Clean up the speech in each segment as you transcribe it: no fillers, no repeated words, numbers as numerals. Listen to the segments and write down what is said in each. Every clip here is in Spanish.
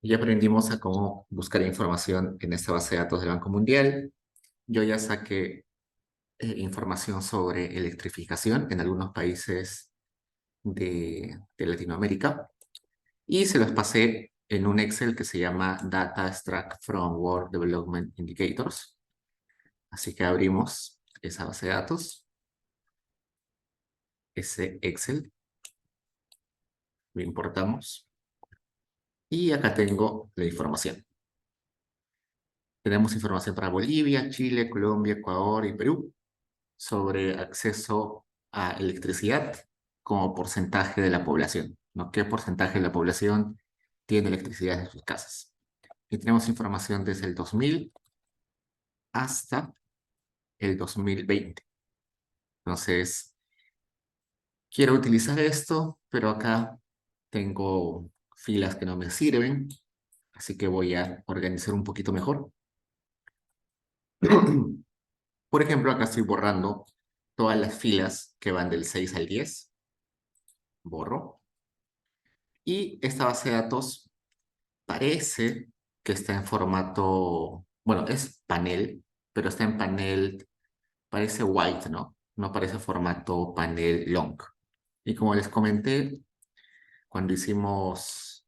Ya aprendimos a cómo buscar información en esta base de datos del Banco Mundial. Yo ya saqué información sobre electrificación en algunos países de Latinoamérica y se los pasé en un Excel que se llama Data Extract from World Development Indicators. Así que abrimos esa base de datos, ese Excel, lo importamos y acá tengo la información. Tenemos información para Bolivia, Chile, Colombia, Ecuador y Perú sobre acceso a electricidad como porcentaje de la población, ¿no? ¿Qué porcentaje de la población tiene electricidad en sus casas? Y tenemos información desde el 2000 hasta el 2020. Entonces, quiero utilizar esto, pero acá tengo filas que no me sirven, así que voy a organizar un poquito mejor. Por ejemplo, acá estoy borrando todas las filas que van del 6 al 10. Borro. Y esta base de datos parece que está en formato, bueno, es panel, pero está en panel, parece white, ¿no? No parece formato panel long. Y como les comenté, cuando hicimos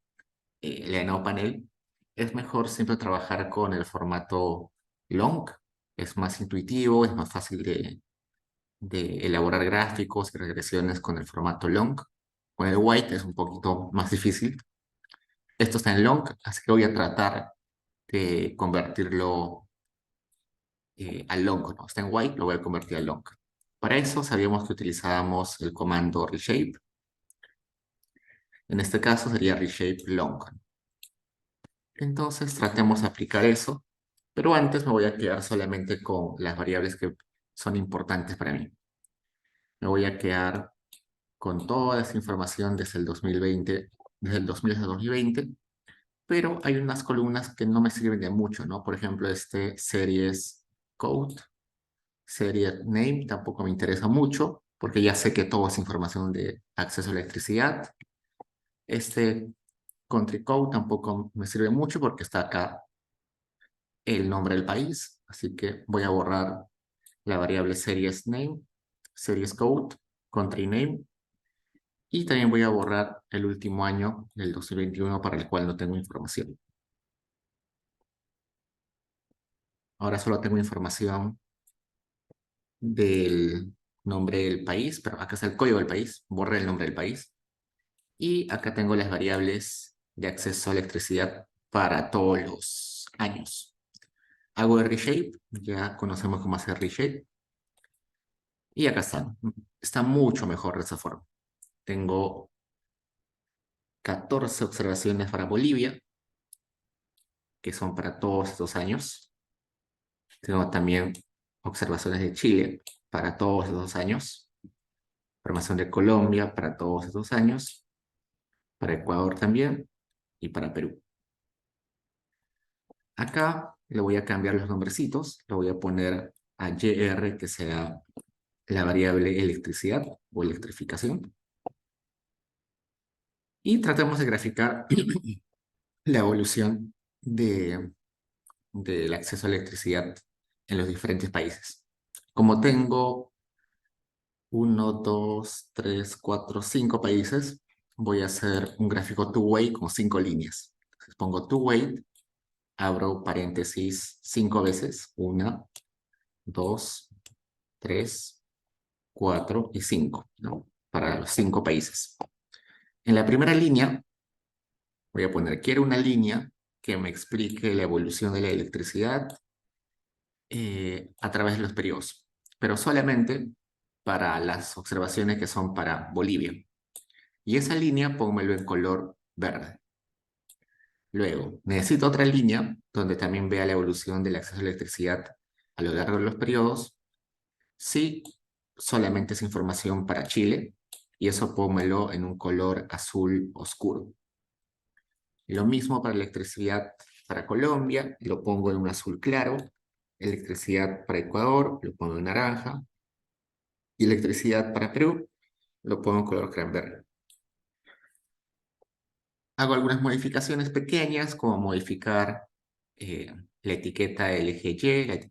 el llenado panel, es mejor siempre trabajar con el formato long. Es más intuitivo, es más fácil de elaborar gráficos y regresiones con el formato long. Con el white es un poquito más difícil. Esto está en long, así que voy a tratar de convertirlo a long, ¿no? Está en white, lo voy a convertir a long. Para eso sabíamos que utilizábamos el comando reshape. En este caso sería reshape long. Entonces tratemos de aplicar eso, pero antes me voy a quedar solamente con las variables que son importantes para mí. Me voy a quedar con toda esa información desde el 2020, desde el 2000 hasta el 2020, pero hay unas columnas que no me sirven de mucho, ¿no? Por ejemplo, este series code, series name, tampoco me interesa mucho, porque ya sé que todo es información de acceso a electricidad. Este country code tampoco me sirve mucho porque está acá el nombre del país, así que voy a borrar la variable series name, series code, country name, y también voy a borrar el último año del 2021 para el cual no tengo información. Ahora solo tengo información del nombre del país, pero acá está el código del país, borré el nombre del país. Y acá tengo las variables de acceso a electricidad para todos los años. Hago el reshape, ya conocemos cómo hacer reshape. Y acá está. Está mucho mejor de esa forma. Tengo 14 observaciones para Bolivia, que son para todos estos años. Tengo también observaciones de Chile para todos estos años. Información de Colombia para todos estos años. Para Ecuador también. Y para Perú. Acá le voy a cambiar los nombrecitos. Lo voy a poner a YR, que sea la variable electricidad o electrificación. Y tratemos de graficar la evolución del acceso a electricidad en los diferentes países. Como tengo uno, dos, tres, cuatro, cinco países, voy a hacer un gráfico two-way con 5 líneas. Entonces pongo two-way, abro paréntesis 5 veces, una, dos, tres, cuatro y cinco, ¿no? Para los 5 países. En la primera línea voy a poner, quiero una línea que me explique la evolución de la electricidad a través de los periodos, pero solamente para las observaciones que son para Bolivia. Y esa línea pónmelo en color verde. Luego, necesito otra línea donde también vea la evolución del acceso a la electricidad a lo largo de los periodos. Sí, solamente es información para Chile y eso pónmelo en un color azul oscuro. Lo mismo para electricidad para Colombia, lo pongo en un azul claro. Electricidad para Ecuador, lo pongo en naranja. Y electricidad para Perú, lo pongo en color cranberry. Hago algunas modificaciones pequeñas, como modificar la etiqueta LGY,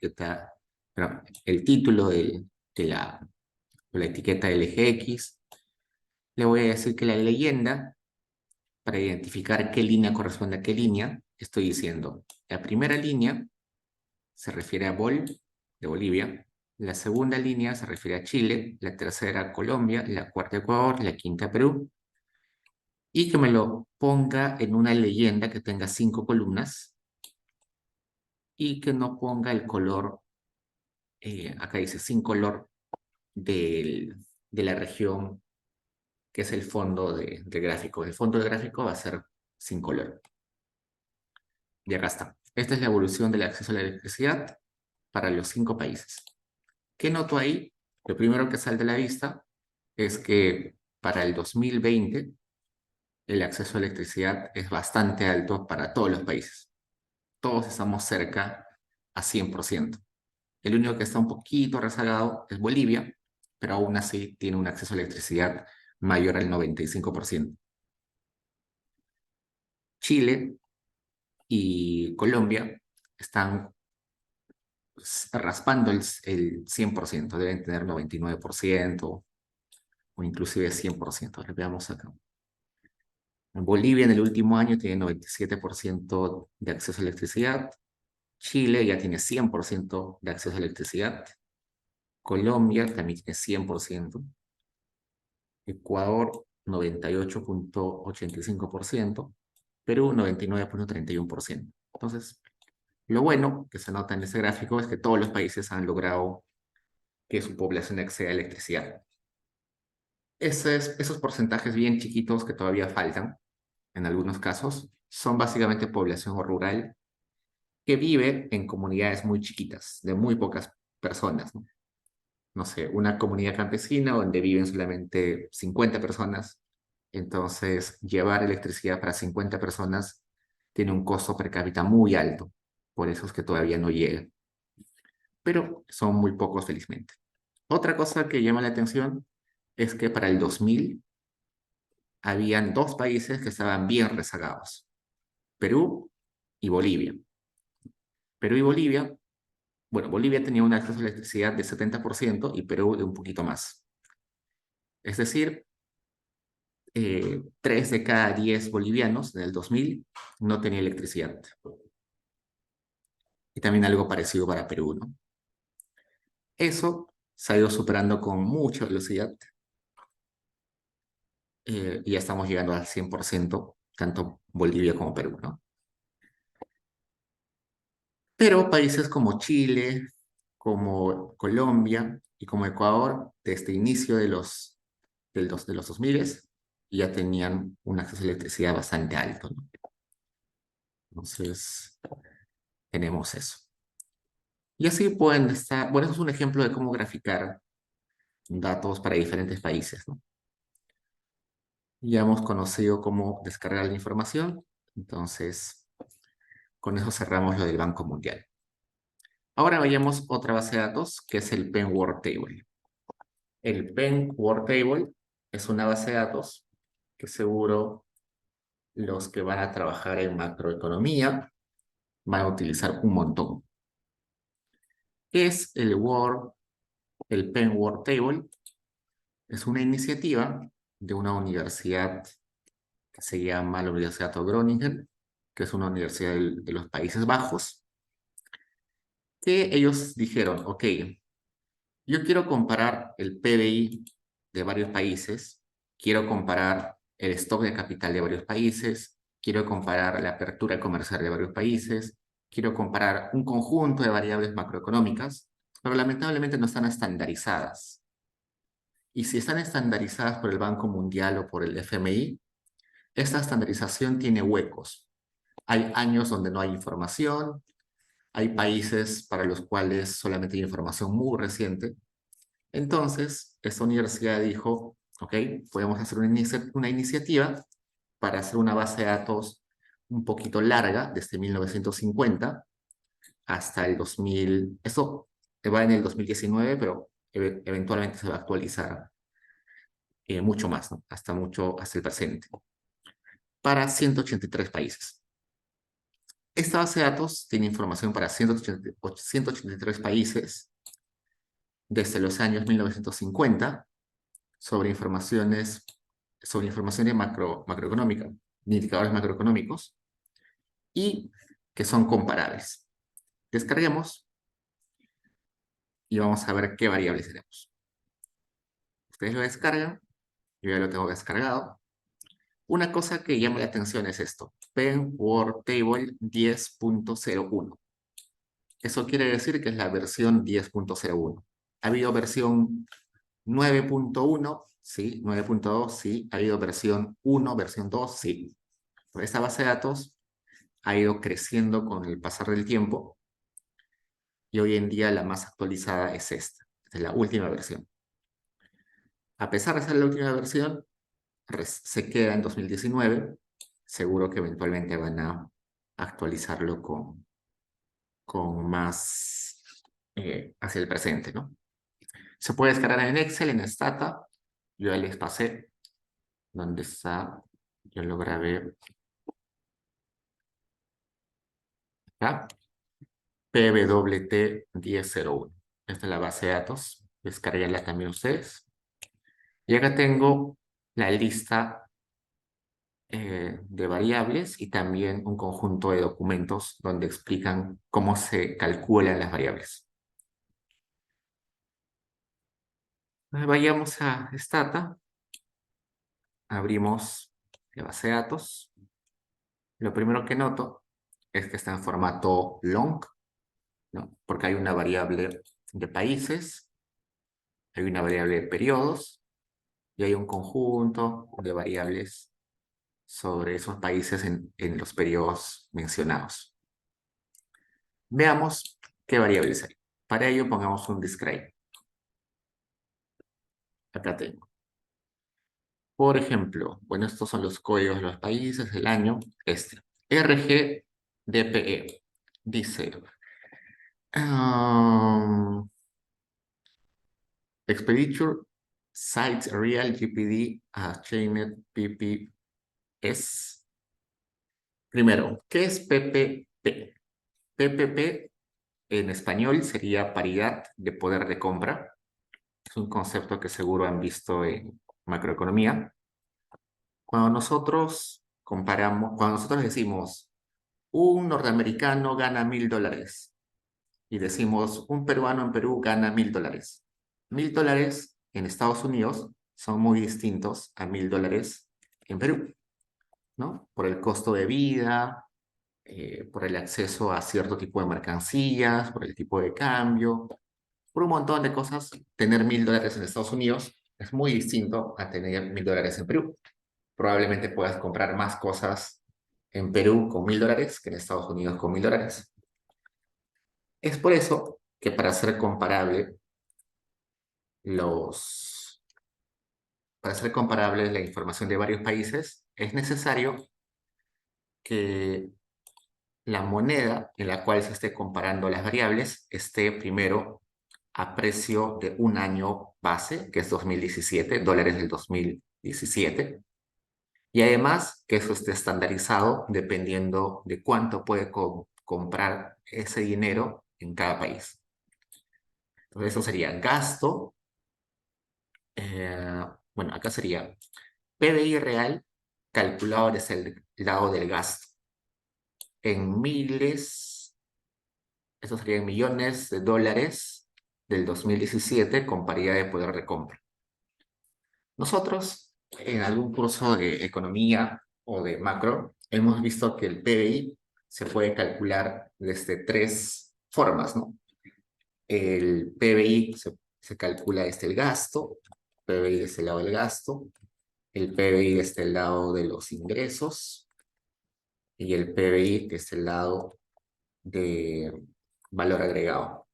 perdón, el título de la etiqueta LGX. Le voy a decir que la leyenda, para identificar qué línea corresponde a qué línea, estoy diciendo, la primera línea se refiere a de Bolivia, la segunda línea se refiere a Chile, la tercera a Colombia, la cuarta a Ecuador, la quinta a Perú, y que me lo ponga en una leyenda que tenga 5 columnas y que no ponga el color, acá dice sin color de la región que es el fondo del gráfico. El fondo del gráfico va a ser sin color. Y acá está. Esta es la evolución del acceso a la electricidad para los 5 países. ¿Qué noto ahí? Lo primero que sale de la vista es que para el 2020 el acceso a electricidad es bastante alto para todos los países. Todos estamos cerca a 100%. El único que está un poquito rezagado es Bolivia, pero aún así tiene un acceso a electricidad mayor al 95%. Chile y Colombia están raspando el 100%, deben tener 99% o inclusive 100%. Lo veamos acá. En Bolivia en el último año tiene 97% de acceso a electricidad. Chile ya tiene 100% de acceso a electricidad. Colombia también tiene 100%. Ecuador 98,85%. Perú 99,31%. Entonces, lo bueno que se nota en ese gráfico es que todos los países han logrado que su población acceda a electricidad. Esos porcentajes bien chiquitos que todavía faltan, en algunos casos, son básicamente población rural que vive en comunidades muy chiquitas, de muy pocas personas, ¿no? No sé, una comunidad campesina donde viven solamente 50 personas. Entonces, llevar electricidad para 50 personas tiene un costo per cápita muy alto. Por eso es que todavía no llega. Pero son muy pocos, felizmente. Otra cosa que llama la atención es que para el 2000 habían 2 países que estaban bien rezagados, Perú y Bolivia. Perú y Bolivia, bueno, Bolivia tenía un acceso a electricidad de 70% y Perú de un poquito más. Es decir, 3 de cada 10 bolivianos en el 2000 no tenía electricidad. Y también algo parecido para Perú, ¿no? Eso se ha ido superando con mucha velocidad y ya estamos llegando al 100%, tanto Bolivia como Perú, ¿no? Pero países como Chile, como Colombia y como Ecuador, desde inicio de los 2000 ya tenían un acceso a electricidad bastante alto, ¿no? Entonces, tenemos eso. Y así pueden estar, bueno, eso es un ejemplo de cómo graficar datos para diferentes países, ¿no? Ya hemos conocido cómo descargar la información, entonces con eso cerramos lo del Banco Mundial. Ahora vayamos a otra base de datos, que es el Penn World Table. El Penn World Table es una base de datos que seguro los que van a trabajar en macroeconomía van a utilizar un montón. ¿Qué es el Penn World Table? Es una iniciativa de una universidad que se llama la Universidad de Groningen, que es una universidad de los Países Bajos, que ellos dijeron, ok, yo quiero comparar el PBI de varios países, quiero comparar el stock de capital de varios países, quiero comparar la apertura comercial de varios países, quiero comparar un conjunto de variables macroeconómicas, pero lamentablemente no están estandarizadas. Y si están estandarizadas por el Banco Mundial o por el FMI, esta estandarización tiene huecos. Hay años donde no hay información, hay países para los cuales solamente hay información muy reciente. Entonces, esta universidad dijo, ok, podemos hacer una iniciativa para hacer una base de datos un poquito larga, desde 1950 hasta el 2000. Eso va en el 2019, pero eventualmente se va a actualizar mucho más, ¿no? Hasta el presente. para 183 países. Esta base de datos tiene información para 183 países desde los años 1950 sobre informaciones macroeconómicas, indicadores macroeconómicos, y que son comparables. Descarguemos y vamos a ver qué variables tenemos. Ustedes lo descargan, yo ya lo tengo descargado. Una cosa que llama la atención es esto, Penn World Table 10.01. Eso quiere decir que es la versión 10.01. Ha habido versión 9.1, sí, 9.2, sí. Ha habido versión 1, versión 2, sí. Pero esta base de datos ha ido creciendo con el pasar del tiempo y hoy en día la más actualizada es esta, es la última versión. A pesar de ser la última versión, se queda en 2019. Seguro que eventualmente van a actualizarlo con más hacia el presente, ¿no? Se puede descargar en Excel, en Stata. Yo ya les pasé. ¿Dónde está? Yo lo grabé acá. PWT 1001. Esta es la base de datos. Descarguenla también ustedes. Y acá tengo la lista de variables y también un conjunto de documentos donde explican cómo se calculan las variables. Vayamos a Stata. Abrimos la base de datos. Lo primero que noto es que está en formato long, ¿no? Porque hay una variable de países, hay una variable de periodos y hay un conjunto de variables sobre esos países en los periodos mencionados. Veamos qué variables hay. Para ello pongamos un describe. Acá tengo. Por ejemplo, bueno, estos son los códigos de los países, el año, este. RGDPE. Dice, Expenditure Sites Real GPD Chained PPS. Primero, ¿qué es PPP? PPP en español sería paridad de poder de compra. Es un concepto que seguro han visto en macroeconomía. Cuando nosotros comparamos, cuando nosotros decimos un norteamericano gana $1.000 y decimos un peruano en Perú gana $1.000. $1.000 en Estados Unidos son muy distintos a $1.000 en Perú, ¿no? Por el costo de vida, por el acceso a cierto tipo de mercancías, por el tipo de cambio, por un montón de cosas. Tener $1.000 en Estados Unidos es muy distinto a tener $1.000 en Perú. Probablemente puedas comprar más cosas en Perú con $1.000 que en Estados Unidos con $1.000. Es por eso que los, para hacer comparable la información de varios países, es necesario que la moneda en la cual se esté comparando las variables esté primero a precio de un año base, que es 2017, dólares del 2017, y además que eso esté estandarizado dependiendo de cuánto puede comprar ese dinero en cada país. Entonces eso sería gasto, bueno, acá sería PBI real calculado desde el lado del gasto en miles, eso serían millones de dólares del 2017 con paridad de poder de compra. Nosotros, en algún curso de economía o de macro, hemos visto que el PBI se puede calcular desde tres formas, ¿no? El PBI se calcula desde el gasto, PBI desde el lado del gasto, el PBI desde el lado de los ingresos y el PBI desde el lado de valor agregado.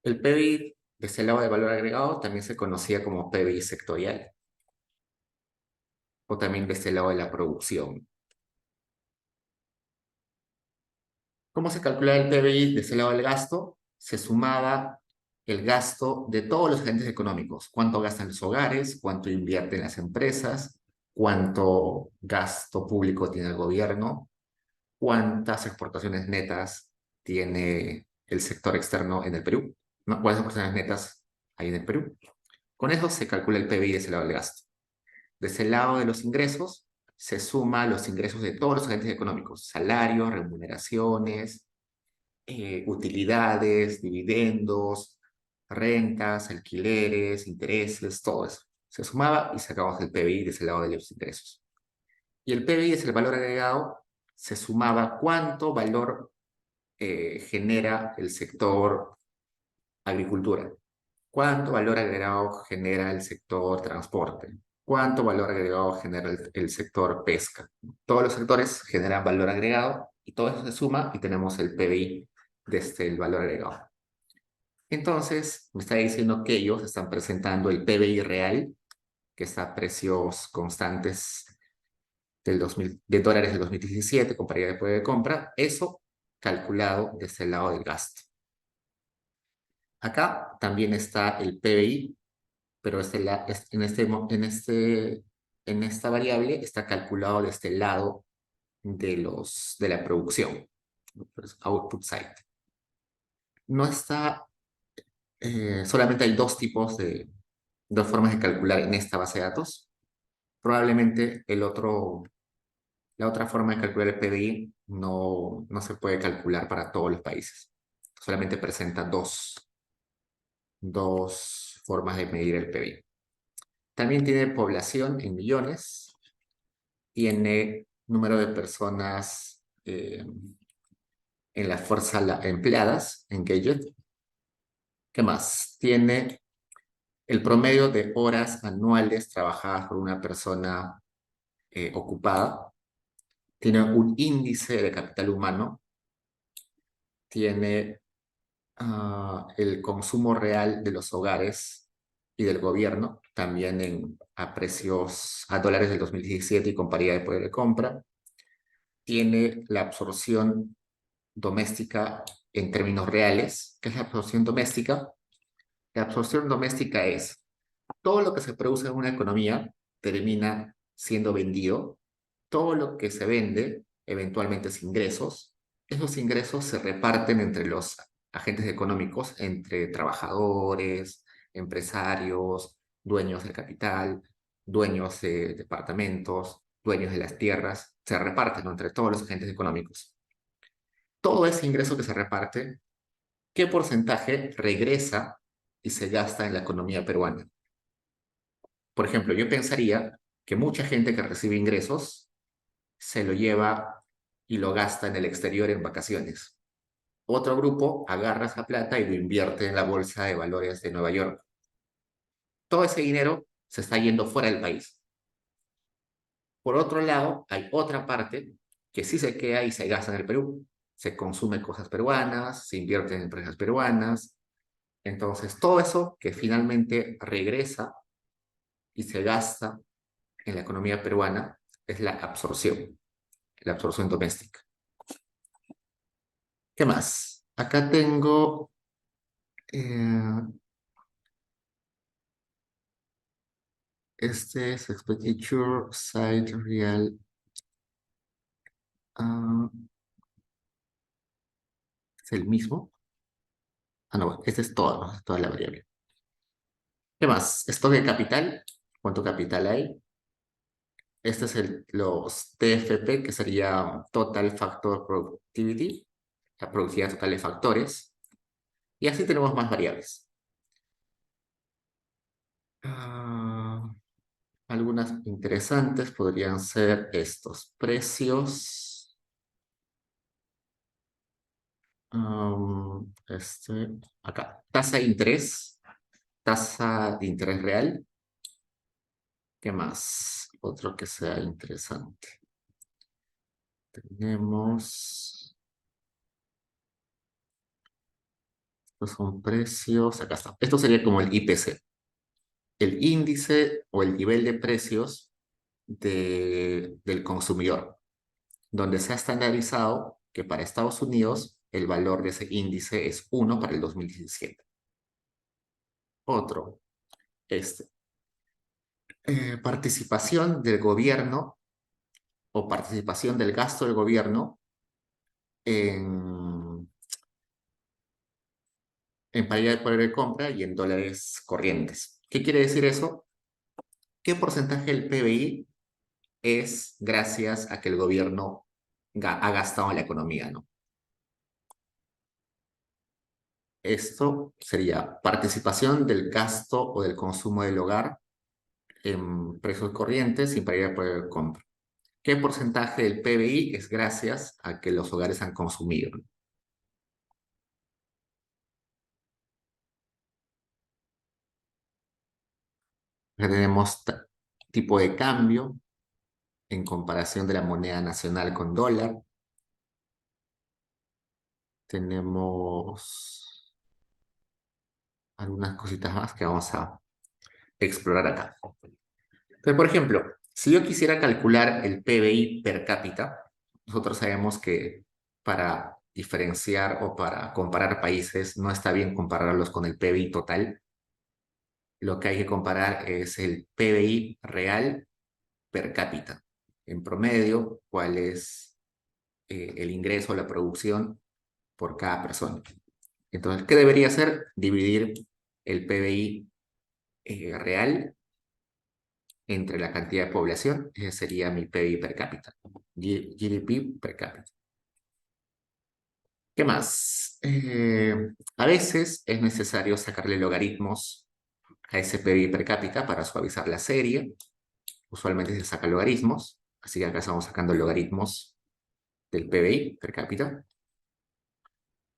El PBI desde el lado de valor agregado también se conocía como PBI sectorial o también desde el lado de la producción. ¿Cómo se calculaba el PBI desde el lado del gasto? Se sumaba el gasto de todos los agentes económicos. ¿Cuánto gastan los hogares? ¿Cuánto invierten las empresas? ¿Cuánto gasto público tiene el gobierno? ¿Cuántas exportaciones netas tiene el sector externo en el Perú? ¿No? ¿Cuántas exportaciones netas hay en el Perú? Con eso se calcula el PBI de ese lado del gasto. De ese lado de los ingresos, se suma los ingresos de todos los agentes económicos, salarios, remuneraciones, utilidades, dividendos, rentas, alquileres, intereses, todo eso. Se sumaba y sacábamos el PBI de ese lado de los ingresos. Y el PBI es el valor agregado, se sumaba cuánto valor genera el sector agricultura, cuánto valor agregado genera el sector transporte, cuánto valor agregado genera el sector pesca. Todos los sectores generan valor agregado y todo eso se suma y tenemos el PBI desde el valor agregado. Entonces, me está diciendo que ellos están presentando el PBI real, que está a precios constantes de dólares del 2017 con paridad de poder de compra, eso calculado desde el lado del gasto. Acá también está el PBI, pero en esta variable está calculado desde el lado de la producción, output side. No está, solamente hay dos formas de calcular en esta base de datos. Probablemente la otra forma de calcular el PBI no se puede calcular para todos los países. Solamente presenta dos formas de medir el PBI. También tiene población en millones, tiene número de personas en la fuerza empleadas, engaged. ¿Qué más? Tiene el promedio de horas anuales trabajadas por una persona ocupada. Tiene un índice de capital humano. Tiene el consumo real de los hogares y del gobierno, también a dólares del 2017 y con paridad de poder de compra. Tiene la absorción doméstica en términos reales. ¿Qué es la absorción doméstica? La absorción doméstica es todo lo que se produce en una economía termina siendo vendido, todo lo que se vende eventualmente es ingresos, esos ingresos se reparten entre los agentes económicos, entre trabajadores, empresarios, dueños del capital, dueños de departamentos, dueños de las tierras, se reparten, ¿no?, entre todos los agentes económicos. Todo ese ingreso que se reparte, ¿qué porcentaje regresa y se gasta en la economía peruana? Por ejemplo, yo pensaría que mucha gente que recibe ingresos se lo lleva y lo gasta en el exterior en vacaciones. Otro grupo agarra esa plata y lo invierte en la bolsa de valores de Nueva York. Todo ese dinero se está yendo fuera del país. Por otro lado, hay otra parte que sí se queda y se gasta en el Perú. Se consume cosas peruanas, se invierte en empresas peruanas. Entonces, todo eso que finalmente regresa y se gasta en la economía peruana es la absorción doméstica. ¿Qué más? Acá tengo este es Expenditure Side Real. ¿Es el mismo? No, este es todo, ¿no? Es toda la variable. ¿Qué más? Stock de capital. ¿Cuánto capital hay? Este es los TFP, que sería Total Factor Productivity, la productividad total de factores. Y así tenemos más variables. Algunas interesantes podrían ser estos precios. Acá, tasa de interés real. ¿Qué más? Otro que sea interesante. Tenemos, estos son precios, acá está. Esto sería como el IPC, el índice o el nivel de precios del consumidor, donde se ha estandarizado que para Estados Unidos el valor de ese índice es 1 para el 2017. Otro, este. Participación del gobierno o participación del gasto del gobierno en, en paridad de poder de compra y en dólares corrientes. ¿Qué quiere decir eso? ¿Qué porcentaje del PBI es gracias a que el gobierno ha gastado en la economía, ¿no? Esto sería participación del gasto o del consumo del hogar en precios corrientes sin paridad de poder de compra. ¿Qué porcentaje del PBI es gracias a que los hogares han consumido? Ya tenemos tipo de cambio en comparación de la moneda nacional con dólar. Tenemos algunas cositas más que vamos a explorar acá. Entonces, por ejemplo, si yo quisiera calcular el PBI per cápita, nosotros sabemos que para diferenciar o para comparar países no está bien compararlos con el PBI total. Lo que hay que comparar es el PBI real per cápita. En promedio, cuál es el ingreso o la producción por cada persona. Entonces, ¿qué debería hacer? Dividir el PBI real entre la cantidad de población. Ese sería mi PBI per cápita. GDP per cápita. ¿Qué más? A veces es necesario sacarle logaritmos a ese PBI per cápita para suavizar la serie. Usualmente se sacan logaritmos, así que acá estamos sacando logaritmos del PBI per cápita.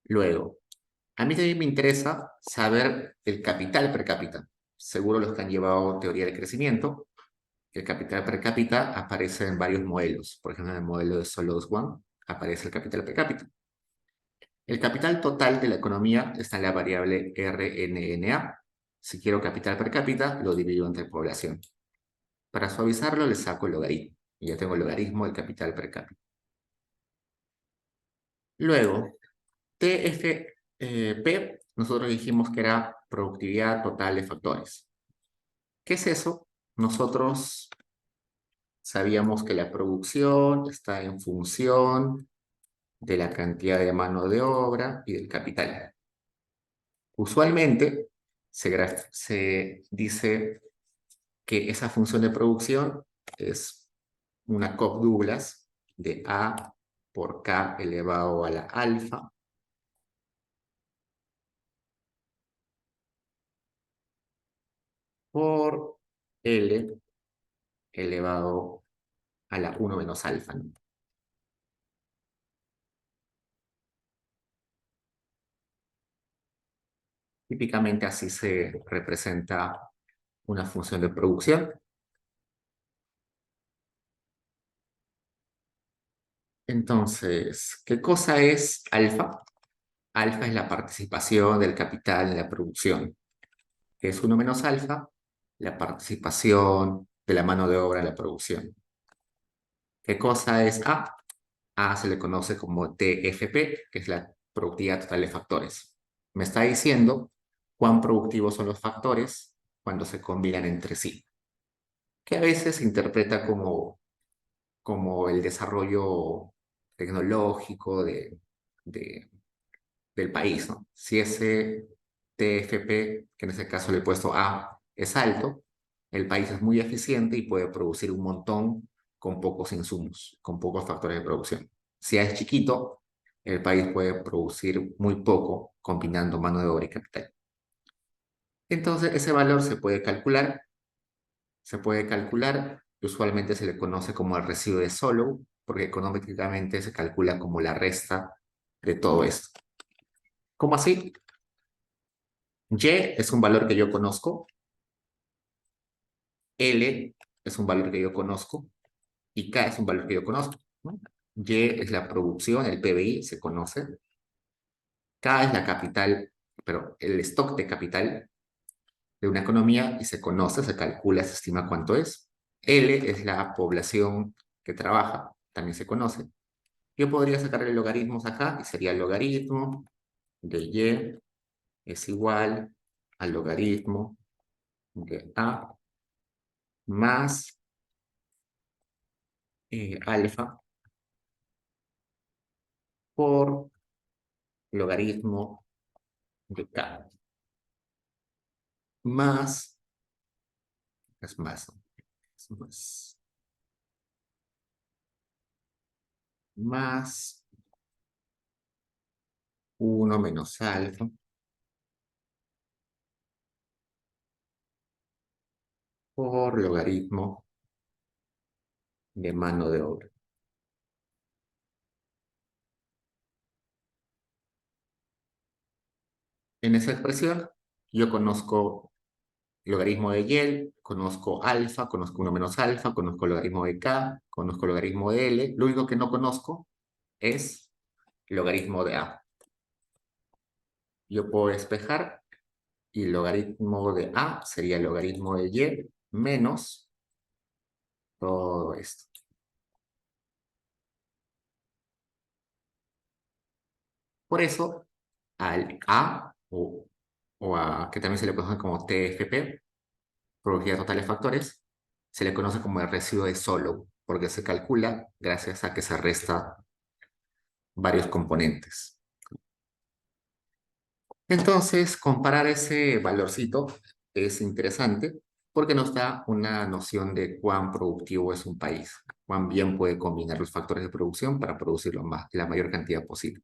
Luego, a mí también me interesa saber el capital per cápita. Seguro los que han llevado teoría del crecimiento, el capital per cápita aparece en varios modelos. Por ejemplo, en el modelo de Solos One aparece el capital per cápita. El capital total de la economía está en la variable RNNA. Si quiero capital per cápita, lo divido entre población. Para suavizarlo, le saco el logaritmo. Y ya tengo el logaritmo del capital per cápita. Luego, TFP, nosotros dijimos que era productividad total de factores. ¿Qué es eso? Nosotros sabíamos que la producción está en función de la cantidad de mano de obra y del capital. Usualmente se dice que esa función de producción es una Cobb-Douglas de A por K elevado a la alfa por L elevado a la 1 menos alfa, ¿no? Típicamente así se representa una función de producción. Entonces, ¿qué cosa es alfa? Alfa es la participación del capital en la producción. ¿Qué es 1 menos alfa? La participación de la mano de obra en la producción. ¿Qué cosa es A? A se le conoce como TFP, que es la productividad total de factores. Me está diciendo cuán productivos son los factores cuando se combinan entre sí, que a veces se interpreta como el desarrollo tecnológico de- del país, ¿no? Si ese TFP, que en ese caso le he puesto A, es alto, el país es muy eficiente y puede producir un montón con pocos insumos, con pocos factores de producción. Si A es chiquito, el país puede producir muy poco combinando mano de obra y capital. Entonces, ese valor se puede calcular, y usualmente se le conoce como el residuo de Solow, porque económicamente se calcula como la resta de todo esto. ¿Cómo así? Y es un valor que yo conozco, L es un valor que yo conozco y K es un valor que yo conozco, ¿no? Y es la producción, el PBI se conoce, K es la capital, pero el stock de capital de una economía y se conoce, se calcula, se estima cuánto es. L es la población que trabaja, también se conoce. Yo podría sacarle logaritmos acá y sería el logaritmo de Y es igual al logaritmo de A más alfa por logaritmo de K más, es más, es más 1 menos alfa por logaritmo de mano de obra. En esa expresión, yo conozco logaritmo de Y, conozco alfa, conozco 1 menos alfa, conozco logaritmo de K, conozco logaritmo de L. Lo único que no conozco es logaritmo de A. Yo puedo despejar y el logaritmo de A sería el logaritmo de Y menos todo esto. Por eso, al A, o a, que también se le conoce como TFP, probabilidad total de factores, se le conoce como el residuo de Solow, porque se calcula gracias a que se resta varios componentes. Entonces, comparar ese valorcito es interesante porque nos da una noción de cuán productivo es un país, cuán bien puede combinar los factores de producción para producir la mayor cantidad posible.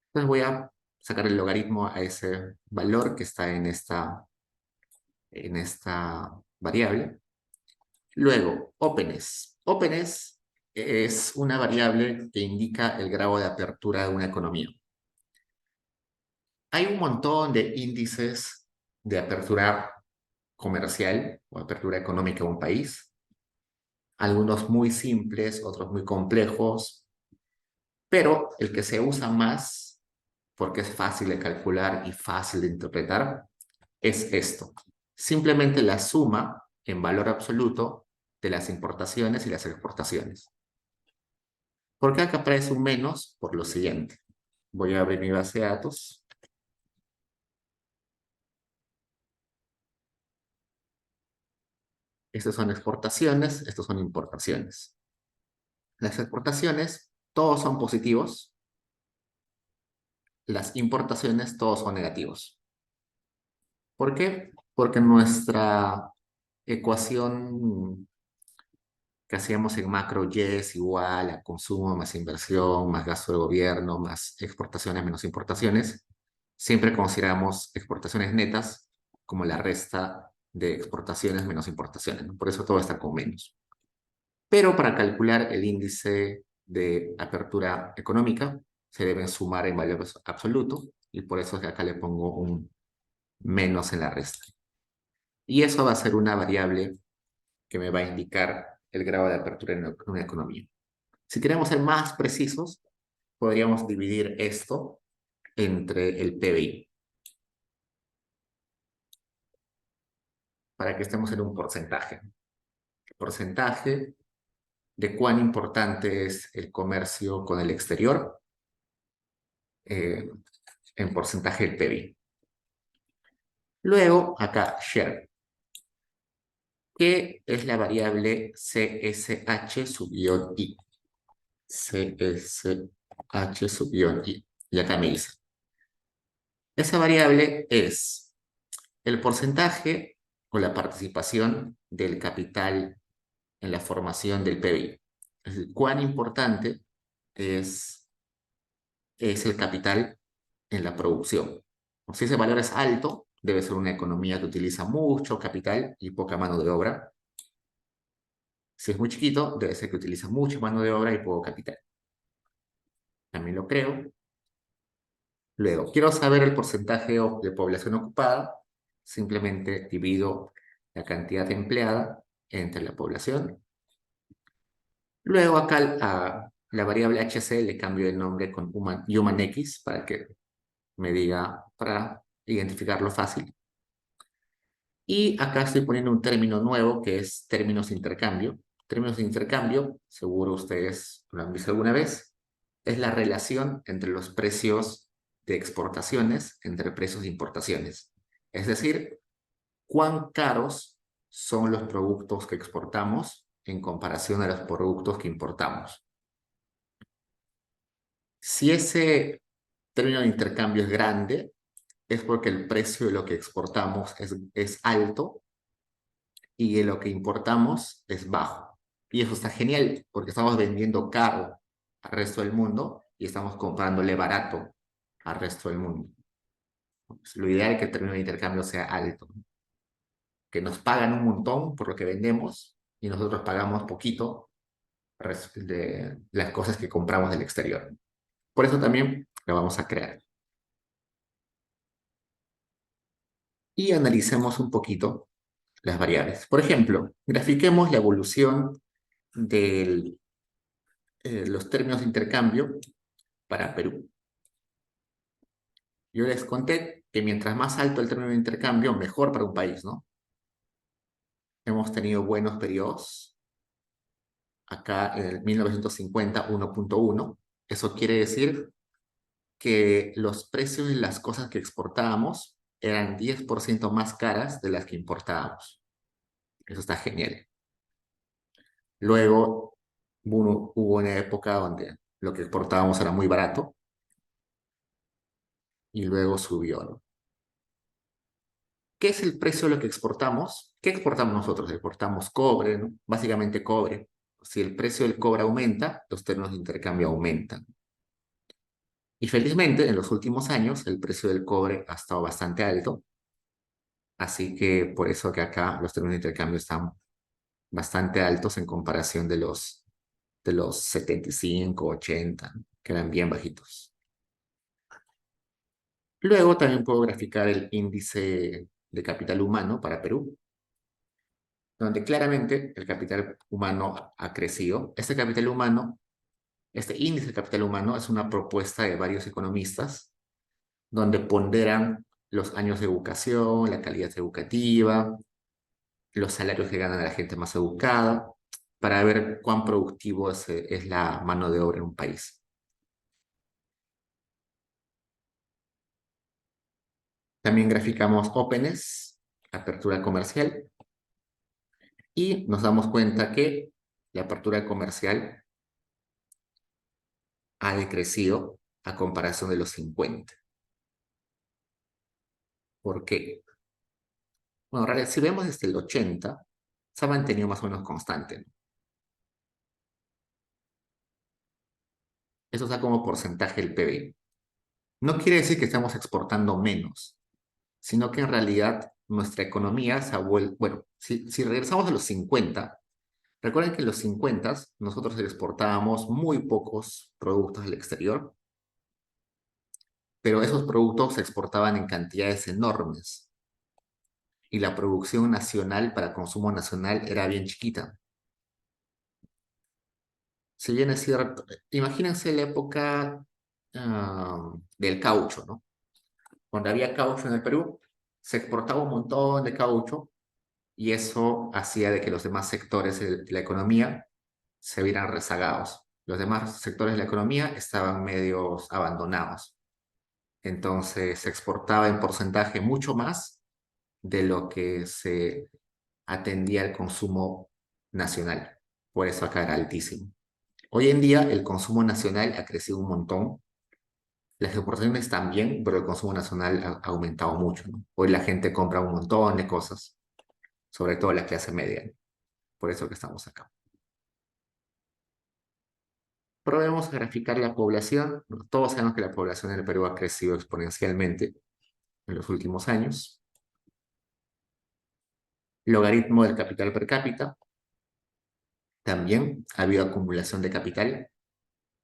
Entonces voy a sacar el logaritmo a ese valor que está en esta variable. Luego, openness. Openness es una variable que indica el grado de apertura de una economía. Hay un montón de índices de apertura comercial o apertura económica de un país, algunos muy simples, otros muy complejos, pero el que se usa más, porque es fácil de calcular y fácil de interpretar, es esto. Simplemente la suma en valor absoluto de las importaciones y las exportaciones. ¿Por qué acá aparece un menos? Por lo siguiente. Voy a abrir mi base de datos. Estas son exportaciones, estos son importaciones. Las exportaciones, todos son positivos. Las importaciones, todos son negativos. ¿Por qué? Porque nuestra ecuación que hacíamos en macro Y es igual a consumo más inversión, más gasto del gobierno, más exportaciones menos importaciones. Siempre consideramos exportaciones netas como la resta de exportaciones menos importaciones, ¿no? Por eso todo está con menos. Pero para calcular el índice de apertura económica se deben sumar en valor absoluto y por eso es que acá le pongo un menos en la resta. Y eso va a ser una variable que me va a indicar el grado de apertura en una economía. Si queremos ser más precisos, podríamos dividir esto entre el PBI para que estemos en un porcentaje. El porcentaje de cuán importante es el comercio con el exterior en porcentaje del PBI. Luego, acá, share, que es la variable CSH sub I. CSH sub I. Y acá me dice. Esa variable es el porcentaje o la participación del capital en la formación del PBI. Es decir, cuán importante es el capital en la producción. Si ese valor es alto, debe ser una economía que utiliza mucho capital y poca mano de obra. Si es muy chiquito, debe ser que utiliza mucha mano de obra y poco capital. También lo creo. Luego, quiero saber el porcentaje de población ocupada. Simplemente divido la cantidad empleada entre la población. Luego acá a la variable HC le cambio el nombre con humanX para que me diga, para identificarlo fácil. Y acá estoy poniendo un término nuevo que es términos de intercambio. Términos de intercambio, seguro ustedes lo han visto alguna vez, es la relación entre los precios de exportaciones entre precios de importaciones. Es decir, cuán caros son los productos que exportamos en comparación a los productos que importamos. Si ese término de intercambio es grande, es porque el precio de lo que exportamos es alto y de lo que importamos es bajo. Y eso está genial, porque estamos vendiendo caro al resto del mundo y estamos comprándole barato al resto del mundo. Lo ideal es que el término de intercambio sea alto, que nos pagan un montón por lo que vendemos y nosotros pagamos poquito de las cosas que compramos del exterior. Por eso también lo vamos a crear. Y analicemos un poquito las variables. Por ejemplo, grafiquemos la evolución de los términos de intercambio para Perú. Yo les conté que mientras más alto el término de intercambio, mejor para un país, ¿no? Hemos tenido buenos periodos. Acá en el 1950, 1.1. Eso quiere decir que los precios de las cosas que exportábamos eran 10% más caras de las que importábamos. Eso está genial. Luego hubo una época donde lo que exportábamos era muy barato y luego subió, ¿no? ¿Qué es el precio de lo que exportamos? ¿Qué exportamos nosotros? Exportamos cobre, ¿no? Básicamente cobre. Si el precio del cobre aumenta, los términos de intercambio aumentan. Y felizmente, en los últimos años, el precio del cobre ha estado bastante alto. Así que por eso que acá los términos de intercambio están bastante altos en comparación de los 75, 80, ¿no? Que eran bien bajitos. Luego también puedo graficar el índice de capital humano para Perú, donde claramente el capital humano ha crecido. Este capital humano, este índice de capital humano es una propuesta de varios economistas donde ponderan los años de educación, la calidad educativa, los salarios que gana la gente más educada, para ver cuán productivo es la mano de obra en un país. También graficamos openness, apertura comercial, y nos damos cuenta que la apertura comercial ha decrecido a comparación de los 50. ¿Por qué? Bueno, en realidad, si vemos desde el 80, se ha mantenido más o menos constante, ¿no? Eso está como porcentaje del PBI. No quiere decir que estamos exportando menos, sino que en realidad nuestra economía se ha vuelto, bueno, si regresamos a los 50, recuerden que en los 50 nosotros exportábamos muy pocos productos al exterior, pero esos productos se exportaban en cantidades enormes y la producción nacional para consumo nacional era bien chiquita. Si bien es cierto, imagínense la época del caucho, ¿no? Cuando había caucho en el Perú, se exportaba un montón de caucho y eso hacía de que los demás sectores de la economía se vieran rezagados. Los demás sectores de la economía estaban medios abandonados. Entonces se exportaba en porcentaje mucho más de lo que se atendía al consumo nacional. Por eso acá era altísimo. Hoy en día el consumo nacional ha crecido un montón. Las exportaciones también, pero el consumo nacional ha aumentado mucho, ¿no? Hoy la gente compra un montón de cosas, sobre todo la clase media, ¿no? Por eso que estamos acá. Probemos graficar la población. Bueno, todos sabemos que la población en el Perú ha crecido exponencialmente en los últimos años. Logaritmo del capital per cápita. También ha habido acumulación de capital.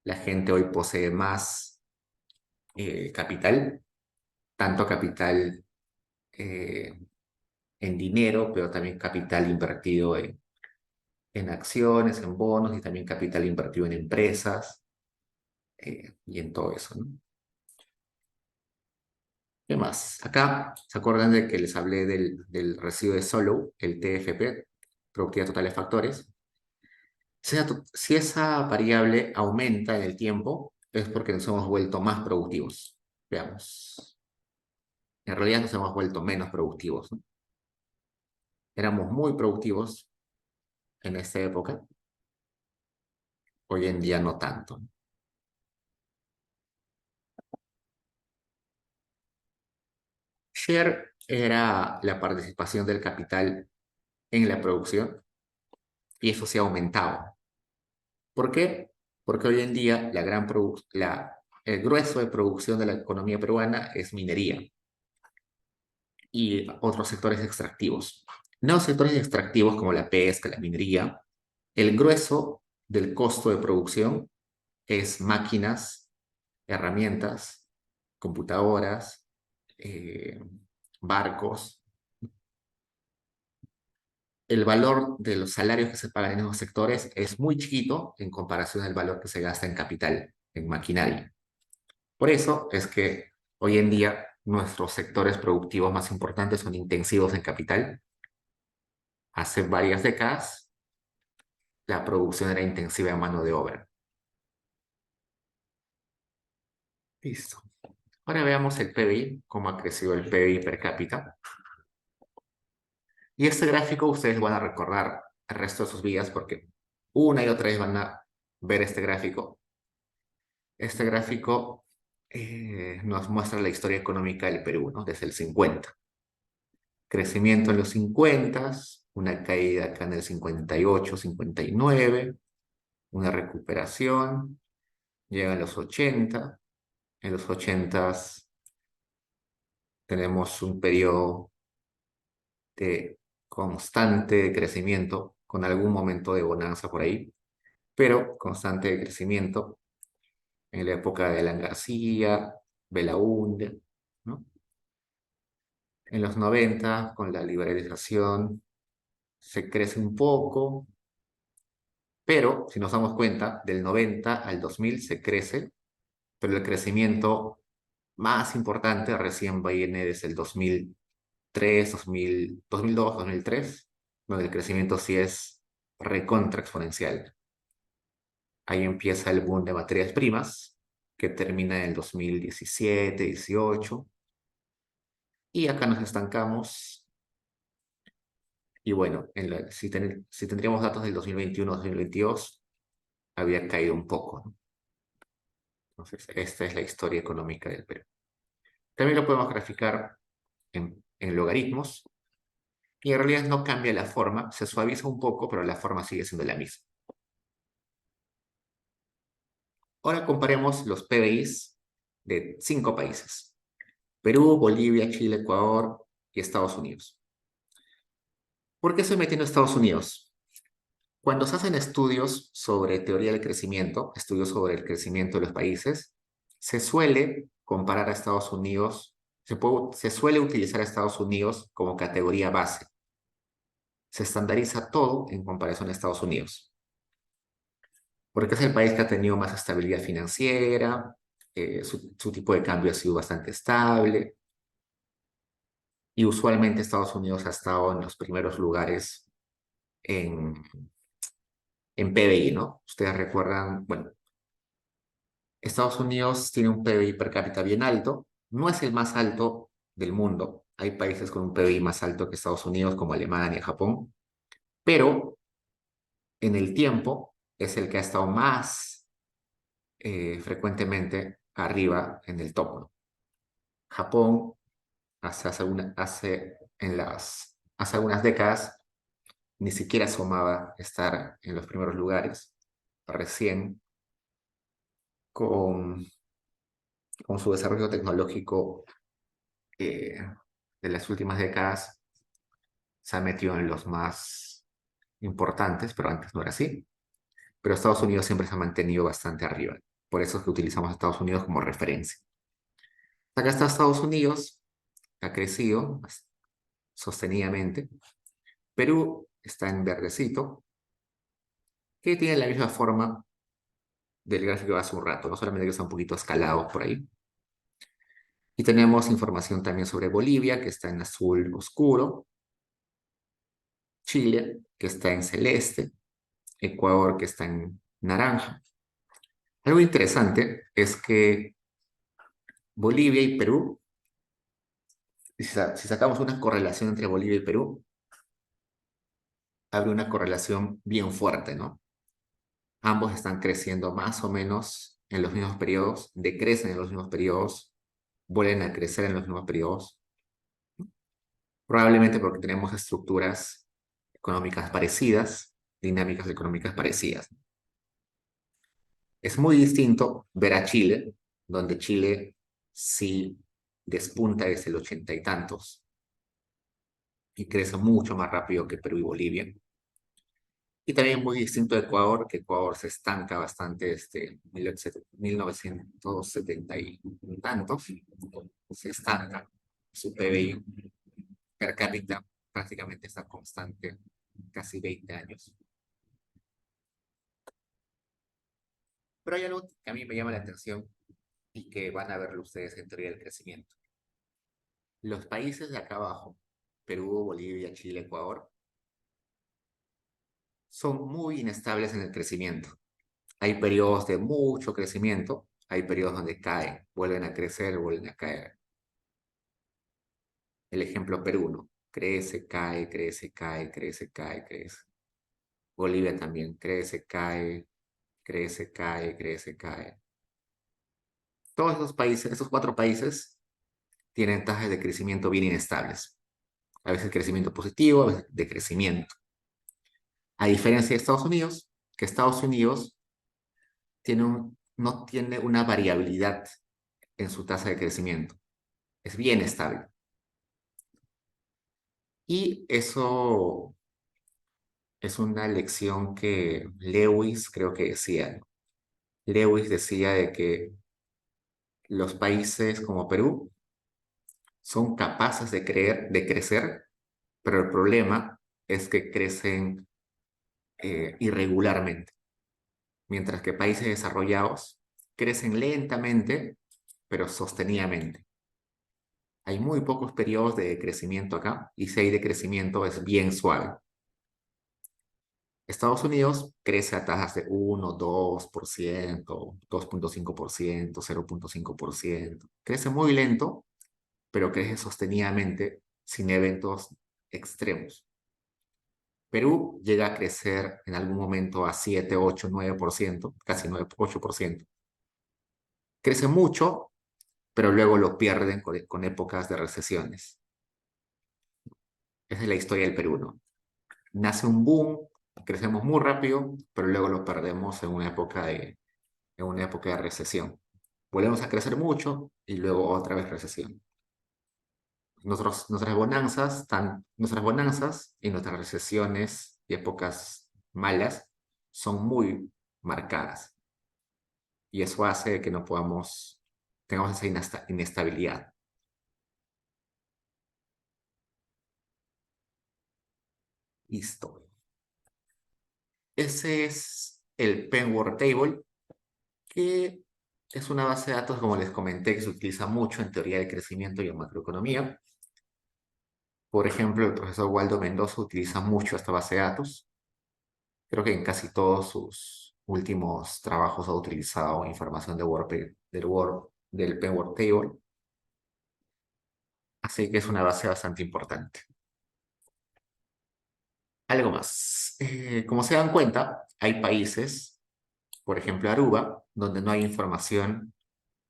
La gente hoy posee más capital, tanto capital eh, en dinero, pero también capital invertido en acciones, en bonos y también capital invertido en empresas y en todo eso, ¿no? ¿Qué más? Acá, ¿se acuerdan de que les hablé del residuo de Solow, el TFP, productividad total de factores? Si esa variable aumenta en el tiempo, es porque nos hemos vuelto más productivos. Veamos. En realidad nos hemos vuelto menos productivos, ¿no? Éramos muy productivos en esta época, hoy en día no tanto. Share era la participación del capital en la producción y eso se ha aumentado. ¿Por qué? Porque hoy en día el grueso de producción de la economía peruana es minería y otros sectores extractivos. En los sectores extractivos como la pesca, la minería, el grueso del costo de producción es máquinas, herramientas, computadoras, eh, barcos. El valor de los salarios que se pagan en esos sectores es muy chiquito en comparación al valor que se gasta en capital, en maquinaria. Por eso es que hoy en día nuestros sectores productivos más importantes son intensivos en capital. Hace varias décadas la producción era intensiva en mano de obra. Listo. Ahora veamos el PBI, cómo ha crecido el PBI per cápita. Y este gráfico ustedes van a recordar el resto de sus vidas porque una y otra vez van a ver este gráfico. Este gráfico nos muestra la historia económica del Perú, ¿no? Desde el 50. Crecimiento en los 50, una caída acá en el 58, 59, una recuperación, llega a los 80. En los 80 tenemos un periodo de constante crecimiento, con algún momento de bonanza por ahí, pero constante crecimiento en la época de Alan García, Belaúnde, ¿no? En los 90, con la liberalización, se crece un poco, pero si nos damos cuenta, del 90 al 2000 se crece, pero el crecimiento más importante recién viene desde el 2003, 2002, 2003, donde el crecimiento sí es recontra exponencial. Ahí empieza el boom de materias primas, que termina en el 2017, 18, y acá nos estancamos. Y bueno, si tendríamos datos del 2021, 2022, había caído un poco, ¿no? Entonces, esta es la historia económica del Perú. También lo podemos graficar en logaritmos, y en realidad no cambia la forma, se suaviza un poco, pero la forma sigue siendo la misma. Ahora comparemos los PBIs de 5 países: Perú, Bolivia, Chile, Ecuador y Estados Unidos. ¿Por qué estoy metiendo a Estados Unidos? Cuando se hacen estudios sobre teoría del crecimiento, estudios sobre el crecimiento de los países, se suele comparar a Estados Unidos, se suele utilizar a Estados Unidos como categoría base. Se estandariza todo en comparación a Estados Unidos, porque es el país que ha tenido más estabilidad financiera, su tipo de cambio ha sido bastante estable, y usualmente Estados Unidos ha estado en los primeros lugares en, en PBI, ¿no? Ustedes recuerdan, bueno, Estados Unidos tiene un PBI per cápita bien alto, no es el más alto del mundo, hay países con un PBI más alto que Estados Unidos como Alemania, Japón, pero en el tiempo es el que ha estado más frecuentemente arriba en el top, ¿no? Japón hace algunas décadas ni siquiera asomaba estar en los primeros lugares. Recién con, con su desarrollo tecnológico eh, de las últimas décadas se ha metido en los más importantes, pero antes no era así. Pero Estados Unidos siempre se ha mantenido bastante arriba. Por eso es que utilizamos a Estados Unidos como referencia. Acá está Estados Unidos, ha crecido sostenidamente. Perú está en verdecito, que tiene la misma forma del gráfico de hace un rato, no solamente que está un poquito escalado por ahí. Y tenemos información también sobre Bolivia, que está en azul oscuro, Chile, que está en celeste, Ecuador, que está en naranja. Algo interesante es que Bolivia y Perú Si sacamos una correlación entre Bolivia y Perú, abre una correlación bien fuerte, ¿no? Ambos están creciendo más o menos en los mismos periodos, decrecen en los mismos periodos, vuelven a crecer en los mismos periodos, probablemente porque tenemos estructuras económicas parecidas, dinámicas económicas parecidas. Es muy distinto ver a Chile, donde Chile sí despunta desde el ochenta y tantos y crece mucho más rápido que Perú y Bolivia. Y también muy distinto a Ecuador, que Ecuador se estanca bastante desde 1970 y tantos, se estanca. Su PBI per cápita prácticamente está constante casi 20 años. Pero hay algo que a mí me llama la atención y que van a verlo ustedes en teoría del crecimiento. Los países de acá abajo, Perú, Bolivia, Chile, Ecuador, son muy inestables en el crecimiento. Hay periodos de mucho crecimiento, hay periodos donde caen, vuelven a crecer, vuelven a caer. El ejemplo Perú, ¿no? Crece, cae, crece, cae, crece, cae, crece. Bolivia también crece, cae, crece, cae, crece, cae. Todos esos países, esos cuatro países, tienen tasas de crecimiento bien inestables. A veces crecimiento positivo, a veces decrecimiento. A diferencia de Estados Unidos, que Estados Unidos no tiene una variabilidad en su tasa de crecimiento. Es bien estable. Y eso es una lección que Lewis creo que decía, ¿no? Lewis decía de que los países como Perú son capaces de crecer, pero el problema es que crecen irregularmente, mientras que países desarrollados crecen lentamente, pero sostenidamente. Hay muy pocos periodos de crecimiento acá, y si hay de crecimiento es bien suave. Estados Unidos crece a tasas de 1, 2%, 2,5%, 0,5%. Crece muy lento, pero crece sostenidamente sin eventos extremos. Perú llega a crecer en algún momento a 7, 8, 9%, casi 9, 8%. Crece mucho, pero luego lo pierden con épocas de recesiones. Esa es la historia del Perú, ¿no? Nace un boom, crecemos muy rápido, pero luego lo perdemos en una época de recesión. Volvemos a crecer mucho y luego otra vez recesión. Nuestras bonanzas y nuestras recesiones y épocas malas son muy marcadas. Y eso hace que no tengamos esa inestabilidad. Listo. Ese es el Penword Table, que es una base de datos, como les comenté, que se utiliza mucho en teoría de crecimiento y en macroeconomía. Por ejemplo, el profesor Waldo Mendoza utiliza mucho esta base de datos. Creo que en casi todos sus últimos trabajos ha utilizado información de del Penword Table. Así que es una base bastante importante. Algo más. Como se dan cuenta, hay países, por ejemplo Aruba, donde no hay información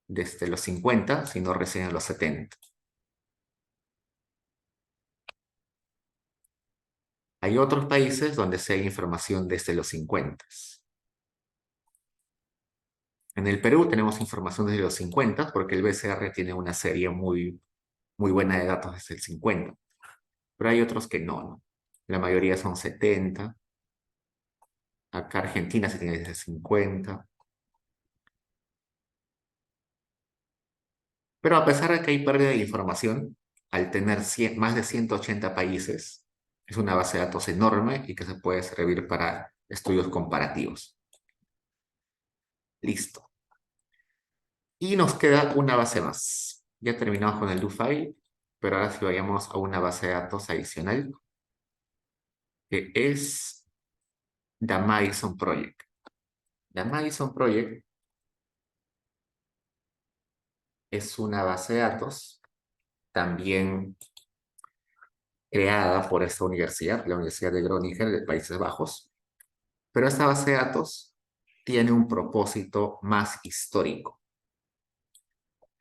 desde los 50, sino recién en los 70. Hay otros países donde se hay información desde los 50. En el Perú tenemos información desde los 50 porque el BCR tiene una serie muy buena de datos desde el 50. Pero hay otros que no. La mayoría son 70. Acá Argentina se tiene desde 50. Pero a pesar de que hay pérdida de información, al tener más de 180 países, es una base de datos enorme y que se puede servir para estudios comparativos. Listo. Y nos queda una base más. Ya terminamos con el do file, pero ahora sí vayamos a una base de datos adicional, que es The Madison Project. The Madison Project es una base de datos también creada por esta universidad, la Universidad de Groningen de Países Bajos, pero esta base de datos tiene un propósito más histórico.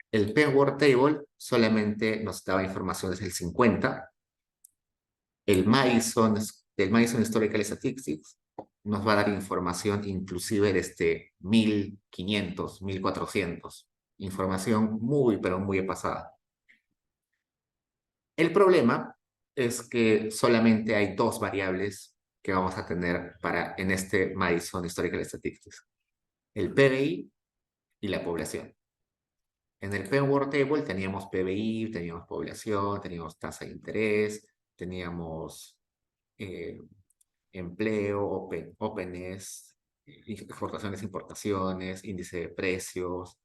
El Penn Table solamente nos daba información desde el 50, el Madison Historical Statistics nos va a dar información inclusive desde 1500, 1400, información muy, pero muy pasada. El problema es que solamente hay dos variables que vamos a tener en este Madison Historical Statistics, el PBI y la población. En el Penn World Table teníamos PBI, teníamos población, teníamos tasa de interés, teníamos eh, empleo, openness, exportaciones, importaciones, índice de precios,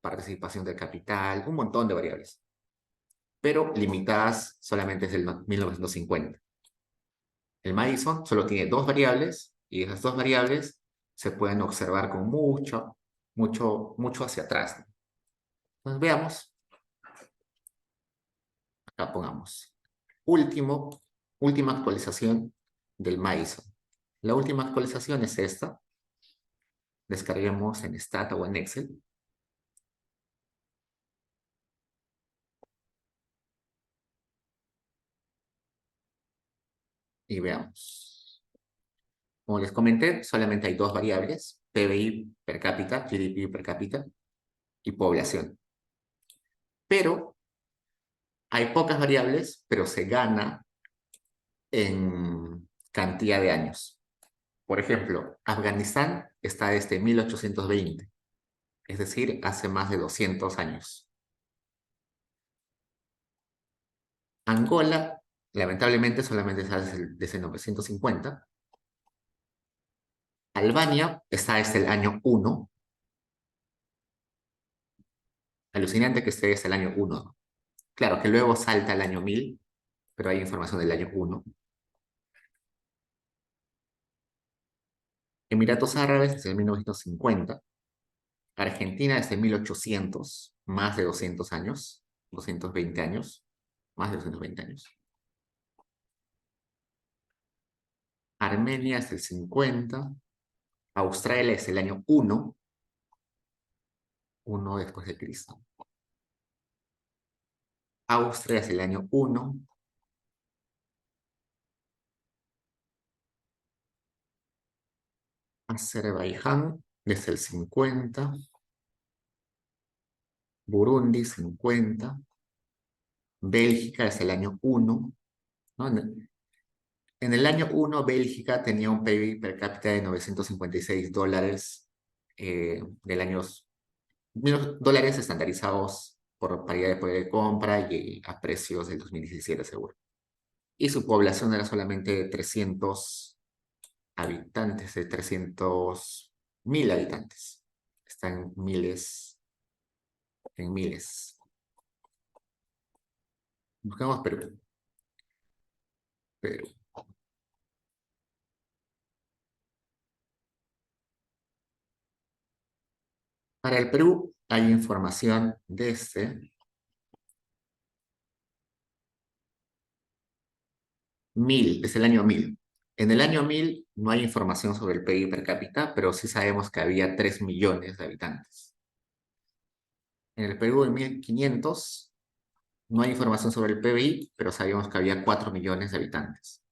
participación del capital, un montón de variables, pero limitadas solamente desde el 1950. El Madison solo tiene dos variables y esas dos variables se pueden observar con mucho hacia atrás. Entonces veamos, acá pongamos, última actualización del Madison. La última actualización es esta. Descarguemos en Stata o en Excel. Y veamos. Como les comenté, solamente hay dos variables, PBI per cápita, GDP per cápita y población. Pero hay pocas variables, pero se gana en cantidad de años. Por ejemplo, Afganistán está desde 1820, es decir, hace más de 200 años. Angola, lamentablemente, solamente está desde 1950. Albania está desde el año 1. Alucinante que esté desde el año 1. Claro que luego salta al año 1000, pero hay información del año 1. Emiratos Árabes desde 1950. Argentina desde 1800, más de 200 años, 220 años, más de 220 años. Armenia es el 50. Australia es el año 1, 1 después de Cristo. Austria es el año 1. Azerbaiyán desde el 50. Burundi 50. Bélgica es el año 1. ¿No? En el año 1, Bélgica tenía un PIB per cápita de $956 del año, dólares estandarizados por paridad de poder de compra y a precios del 2017 seguro. Y su población era solamente de 300 habitantes, de 300.000 habitantes. Están en miles, en miles. Buscamos Perú. Perú. Para el Perú hay información desde 1000, desde el año 1000. En el año 1000 no hay información sobre el PIB per cápita, pero sí sabemos que había 3 millones de habitantes. En el Perú en 1500 no hay información sobre el PBI, pero sabíamos que había 4 millones de habitantes.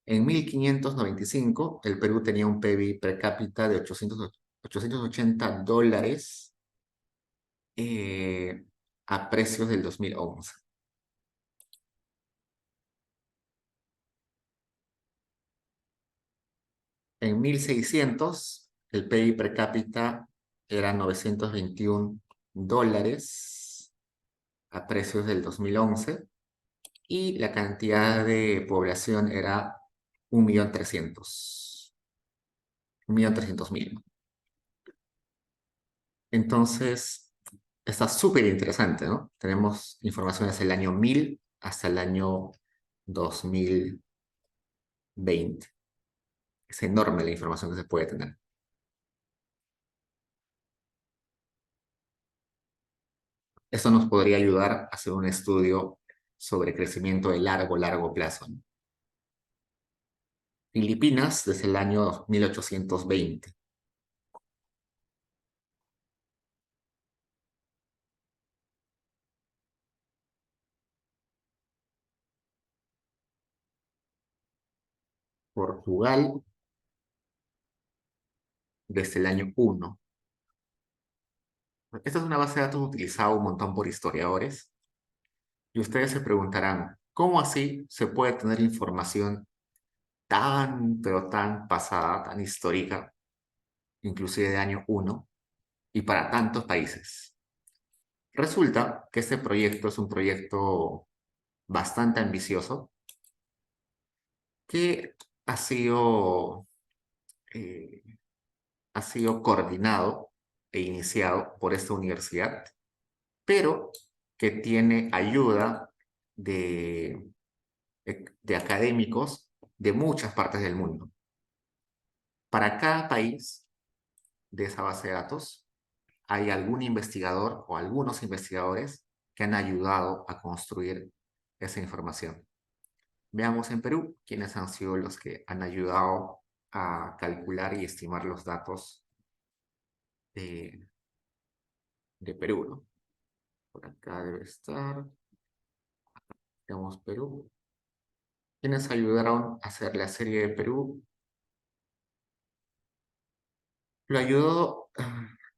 En 1595 el Perú tenía un PIB per cápita de 880 dólares a precios del 2011. En 1600, el PIB per cápita era 921 dólares a precios del 2011 y la cantidad de población era 1.300.000. 1.300.000. Entonces, está súper interesante, ¿no? Tenemos información desde el año 1000 hasta el año 2020. Es enorme la información que se puede tener. Esto nos podría ayudar a hacer un estudio sobre crecimiento de largo plazo, ¿no? Filipinas desde el año 1820. Portugal desde el año 1. Esta es una base de datos utilizada un montón por historiadores y ustedes se preguntarán, ¿cómo así se puede tener información pero tan pasada, tan histórica, inclusive de año 1 y para tantos países? Resulta que este proyecto es un proyecto bastante ambicioso que ha sido, eh, ha sido coordinado e iniciado por esta universidad, pero que tiene ayuda de, de académicos de muchas partes del mundo. Para cada país de esa base de datos hay algún investigador o algunos investigadores que han ayudado a construir esa información. Veamos en Perú quiénes han sido los que han ayudado a calcular y estimar los datos de, de Perú, ¿no? Por acá debe estar, veamos Perú. ¿Quiénes ayudaron a hacer la serie de Perú? Lo ayudó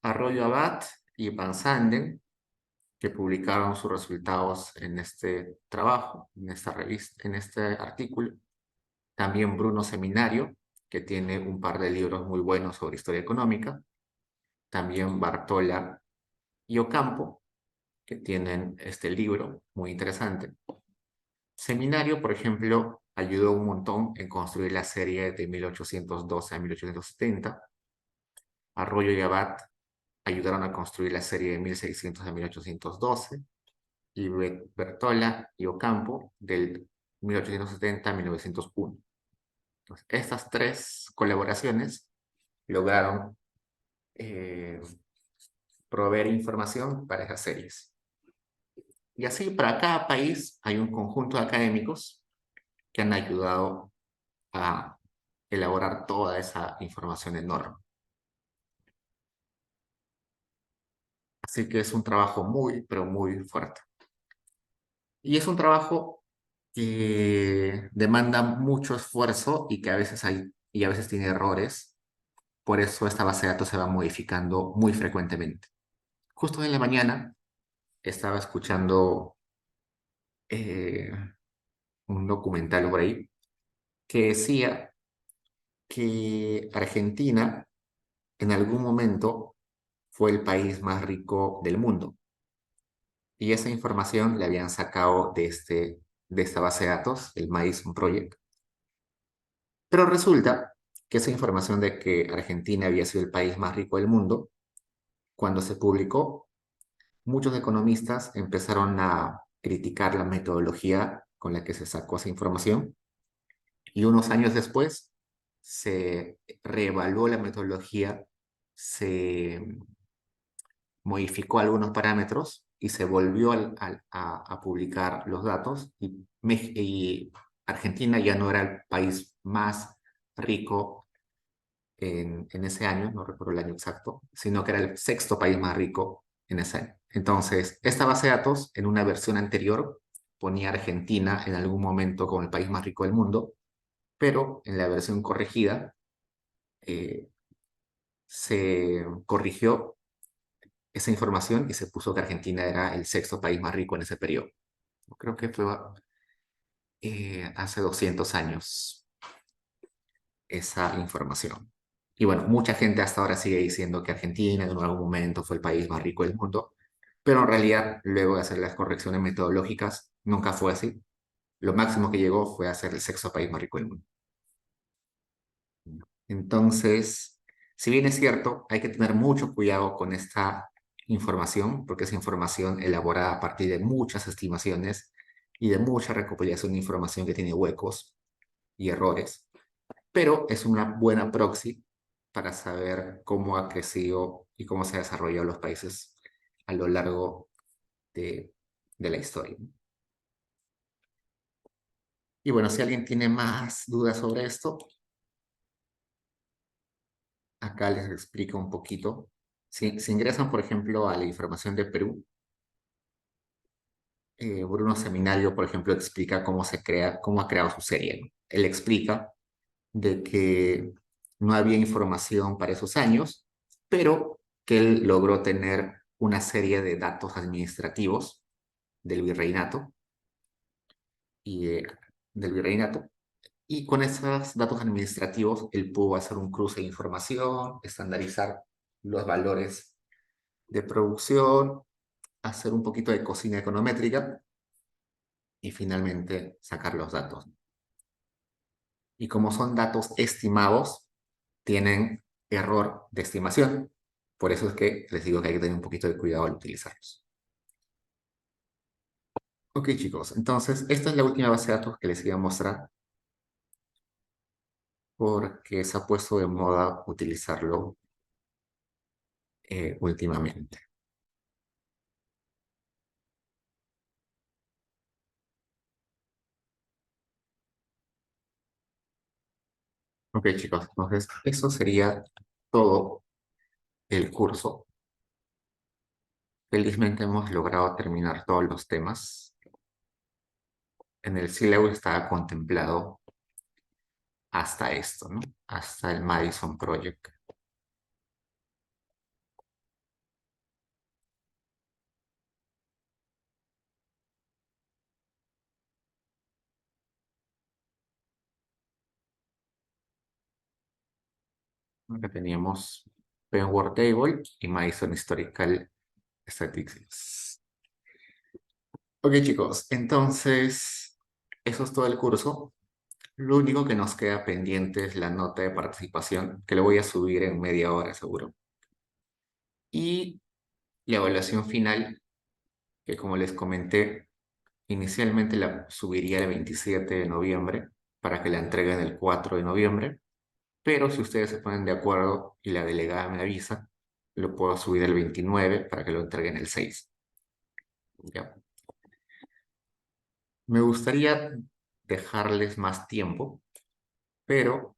Arroyo Abad y Van Sanden, que publicaron sus resultados en este trabajo, en esta revista, en este artículo. También Bruno Seminario, que tiene un par de libros muy buenos sobre historia económica. También Bartola y Ocampo, que tienen este libro muy interesante. Seminario, por ejemplo, ayudó un montón en construir la serie de 1812 a 1870. Arroyo y Abad ayudaron a construir la serie de 1600 a 1812. Y Bertola y Ocampo del 1870 a 1901. Entonces, estas tres colaboraciones lograron eh, proveer información para esas series. Y así, para cada país hay un conjunto de académicos que han ayudado a elaborar toda esa información enorme. Así que es un trabajo muy, pero muy fuerte. Y es un trabajo que demanda mucho esfuerzo y que a veces tiene errores. Por eso esta base de datos se va modificando muy frecuentemente. Justo en la mañana estaba escuchando eh, un documental por ahí que decía que Argentina en algún momento fue el país más rico del mundo. Y esa información la habían sacado de esta base de datos, el Madison Project. Pero resulta que esa información de que Argentina había sido el país más rico del mundo, cuando se publicó, muchos economistas empezaron a criticar la metodología con la que se sacó esa información y unos años después se reevaluó la metodología, se modificó algunos parámetros y se volvió a publicar los datos y Argentina ya no era el país más rico en ese año, no recuerdo el año exacto, sino que era el sexto país más rico en ese año. Entonces, esta base de datos en una versión anterior ponía a Argentina en algún momento como el país más rico del mundo, pero en la versión corregida eh, se corrigió esa información y se puso que Argentina era el sexto país más rico en ese periodo. Creo que fue hace 200 años esa información. Y bueno, mucha gente hasta ahora sigue diciendo que Argentina en algún momento fue el país más rico del mundo, pero en realidad, luego de hacer las correcciones metodológicas, nunca fue así. Lo máximo que llegó fue a ser el sexto país más rico del mundo. Entonces, si bien es cierto, hay que tener mucho cuidado con esta información, porque es información elaborada a partir de muchas estimaciones y de mucha recopilación de información que tiene huecos y errores, pero es una buena proxy para saber cómo ha crecido y cómo se han desarrollado los países a lo largo de, de la historia. Y bueno, si alguien tiene más dudas sobre esto, acá les explico un poquito. Si ingresan, por ejemplo, a la información de Perú, Bruno Seminario, por ejemplo, explica cómo se crea, cómo ha creado su serie, ¿no? Él explica de que no había información para esos años, pero que él logró tener una serie de datos administrativos del virreinato y del virreinato. Y con esos datos administrativos, él pudo hacer un cruce de información, estandarizar los valores de producción, hacer un poquito de cocina econométrica y finalmente sacar los datos. Y como son datos estimados, tienen error de estimación. Por eso es que les digo que hay que tener un poquito de cuidado al utilizarlos. Ok, chicos, entonces esta es la última base de datos que les iba a mostrar porque se ha puesto de moda utilizarlo últimamente. Ok, chicos, entonces eso sería todo el curso. Felizmente hemos logrado terminar todos los temas. En el sílabo estaba contemplado hasta esto, ¿no? Hasta el Madison Project. Que teníamos Penword Table y Madison Historical Statistics. Ok, chicos, entonces eso es todo el curso. Lo único que nos queda pendiente es la nota de participación, que lo voy a subir en media hora seguro. Y la evaluación final, que como les comenté, inicialmente la subiría el 27 de noviembre para que la entreguen el 4 de noviembre. Pero si ustedes se ponen de acuerdo y la delegada me avisa, lo puedo subir el 29 para que lo entreguen el 6. ¿Ya? Me gustaría dejarles más tiempo, pero